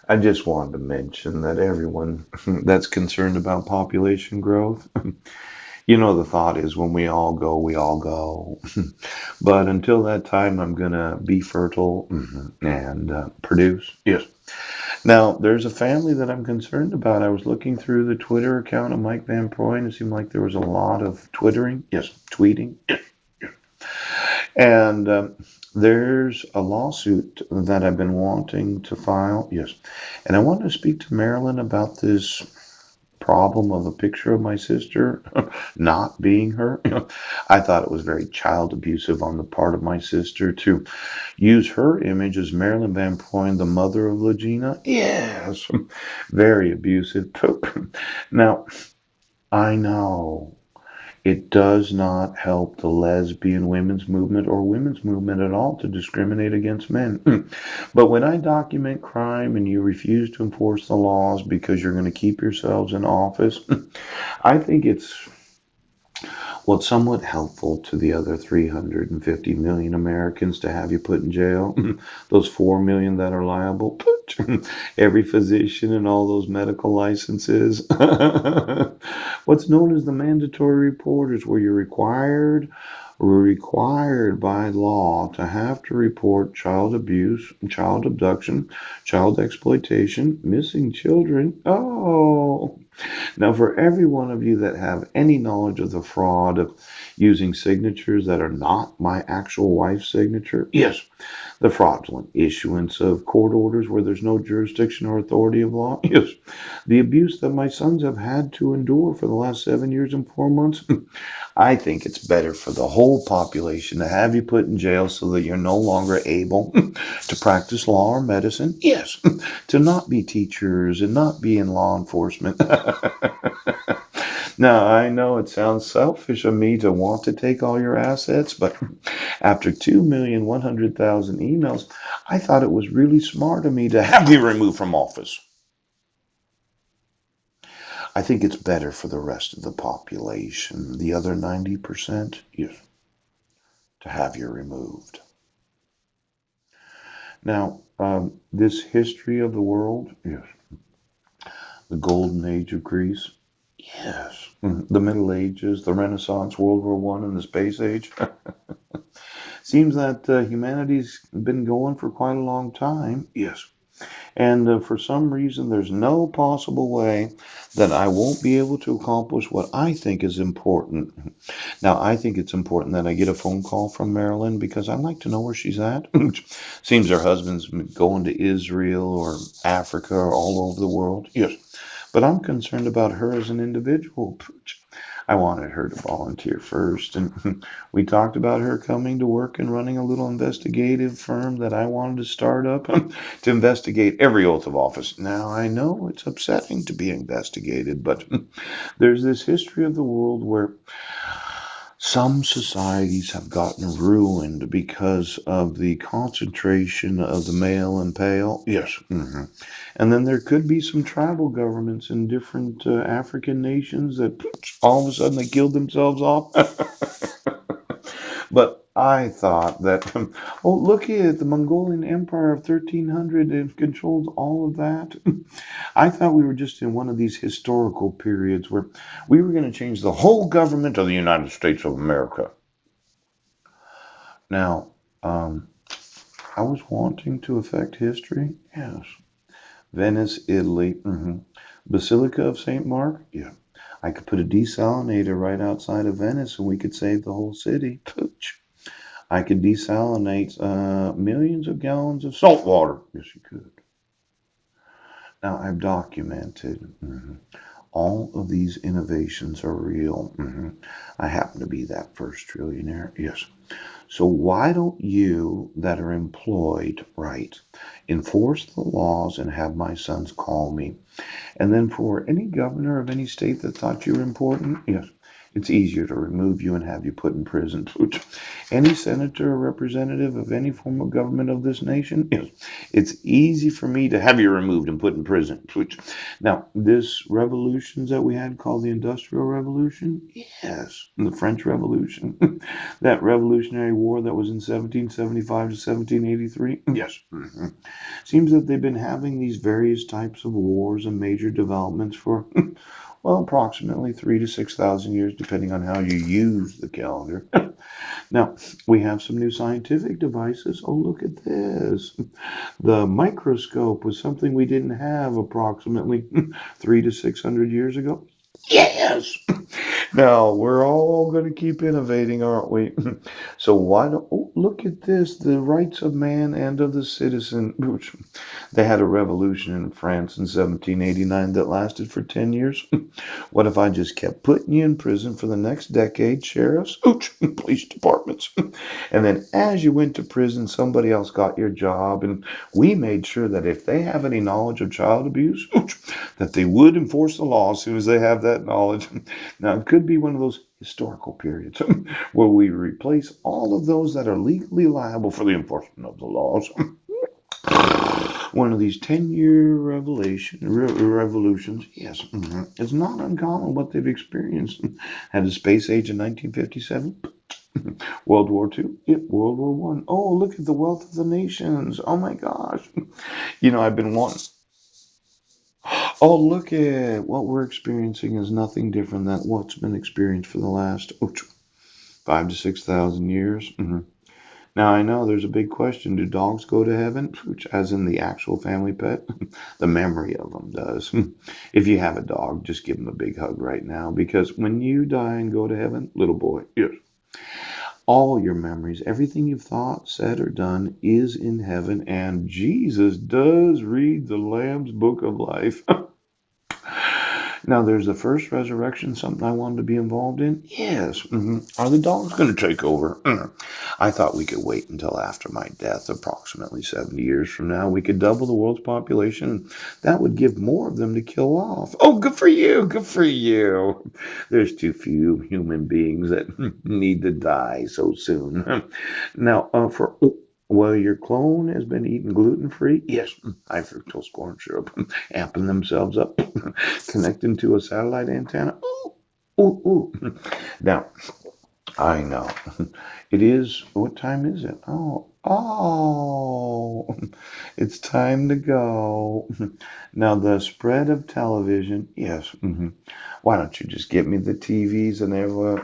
I just wanted to mention that everyone that's concerned about population growth, the thought is when we all go, we all go. But until that time, I'm going to be fertile and produce. Yes. Now, there's a family that I'm concerned about. I was looking through the Twitter account of Mike Van Proy, and it seemed like there was a lot of twittering. Yes, tweeting. And there's a lawsuit that I've been wanting to file. Yes. And I wanted to speak to Marilyn about this problem of a picture of my sister not being her. I thought it was very child abusive on the part of my sister to use her image as Marilyn Van Poyne, the mother of Legina. Yes, very abusive. Now, I know it does not help the lesbian women's movement or women's movement at all to discriminate against men. But when I document crime and you refuse to enforce the laws because you're going to keep yourselves in office, I think it's somewhat helpful to the other 350 million Americans to have you put in jail. Those 4 million that are liable, every physician and all those medical licenses. What's known as the mandatory reporters, where you're required by law to have to report child abuse, child abduction, child exploitation, missing children. Oh, now, for every one of you that have any knowledge of the fraud of using signatures that are not my actual wife's signature, yes, the fraudulent issuance of court orders where there's no jurisdiction or authority of law, yes, the abuse that my sons have had to endure for the last 7 years and 4 months, I think it's better for the whole population to have you put in jail so that you're no longer able to practice law or medicine. Yes, to not be teachers and not be in law enforcement. Now, I know it sounds selfish of me to want to take all your assets, but after 2,100,000 emails, I thought it was really smart of me to have you removed from office. I think it's better for the rest of the population, the other 90%, yes, to have you removed. Now, this history of the world, yes, the golden age of Greece, yes, the Middle Ages, the Renaissance, World War One, and the space age. Seems that humanity's been going for quite a long time. Yes. And for some reason, there's no possible way that I won't be able to accomplish what I think is important. Now, I think it's important that I get a phone call from Marilyn because I'd like to know where she's at. Seems her husband's going to Israel or Africa or all over the world. Yes. But I'm concerned about her as an individual. I wanted her to volunteer first, and we talked about her coming to work and running a little investigative firm that I wanted to start up to investigate every oath of office. Now, I know it's upsetting to be investigated, but there's this history of the world where some societies have gotten ruined because of the concentration of the male and pale. Yes. And then there could be some tribal governments in different African nations that all of a sudden they killed themselves off. But I thought that, oh, look at the Mongolian Empire of 1300 and controlled all of that. I thought we were just in one of these historical periods where we were going to change the whole government of the United States of America. Now, I was wanting to affect history. Yes. Venice, Italy. Basilica of St. Mark. Yeah. I could put a desalinator right outside of Venice and we could save the whole city. Pooch. I could desalinate millions of gallons of salt water. Yes, you could. Now, I've documented. All of these innovations are real. I happen to be that first trillionaire. Yes. So why don't you that are employed, right, enforce the laws and have my sons call me? And then for any governor of any state that thought you were important, yes, it's easier to remove you and have you put in prison. Any senator or representative of any form of government of this nation, yes, it's easy for me to have you removed and put in prison. Now, this revolutions that we had called the Industrial Revolution, yes, the French Revolution, that Revolutionary War that was in 1775 to 1783, yes. Seems that they've been having these various types of wars and major developments for, well, approximately 3 to 6,000 years, depending on how you use the calendar. Now, we have some new scientific devices. Oh, look at this. The microscope was something we didn't have approximately 3 to 600 years ago. Yes! Now, we're all going to keep innovating, aren't we? So why don't, oh, look at this, the rights of man and of the citizen. Which they had a revolution in France in 1789 that lasted for 10 years. What if I just kept putting you in prison for the next decade, sheriffs, ooch, police departments? And then as you went to prison, somebody else got your job, and we made sure that if they have any knowledge of child abuse, ooch, that they would enforce the law as soon as they have that knowledge. Now, it could be one of those historical periods where we replace all of those that are legally liable for the enforcement of the laws. One of these 10-year revolutions, yes, it's not uncommon what they've experienced. Had a space age in 1957, World War II, yep, World War One. Oh, look at the wealth of the nations. Oh my gosh. I've been wanting. Oh, look at what we're experiencing is nothing different than what's been experienced for the last 5 to 6,000 years. Now, I know there's a big question. Do dogs go to heaven? Which, as in the actual family pet? The memory of them does. If you have a dog, just give them a big hug right now because when you die and go to heaven, little boy, yes, all your memories, everything you've thought, said, or done is in heaven, and Jesus does read the Lamb's book of life. Now, there's the first resurrection, something I wanted to be involved in. Yes. Are the dogs going to take over? I thought we could wait until after my death, approximately 70 years from now. We could double the world's population. That would give more of them to kill off. Oh, good for you. Good for you. There's too few human beings that need to die so soon. Now, well, your clone has been eating gluten free? Yes, high fructose corn syrup, amping themselves up, connecting to a satellite antenna. Ooh, ooh, ooh. Now, I know. It is, what time is it? Oh, it's time to go. Now, the spread of television, yes. Why don't you just get me the TVs and everyone?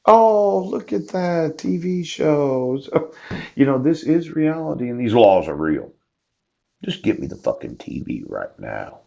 Oh, look at that. TV shows. This is reality and these laws are real. Just get me the fucking TV right now.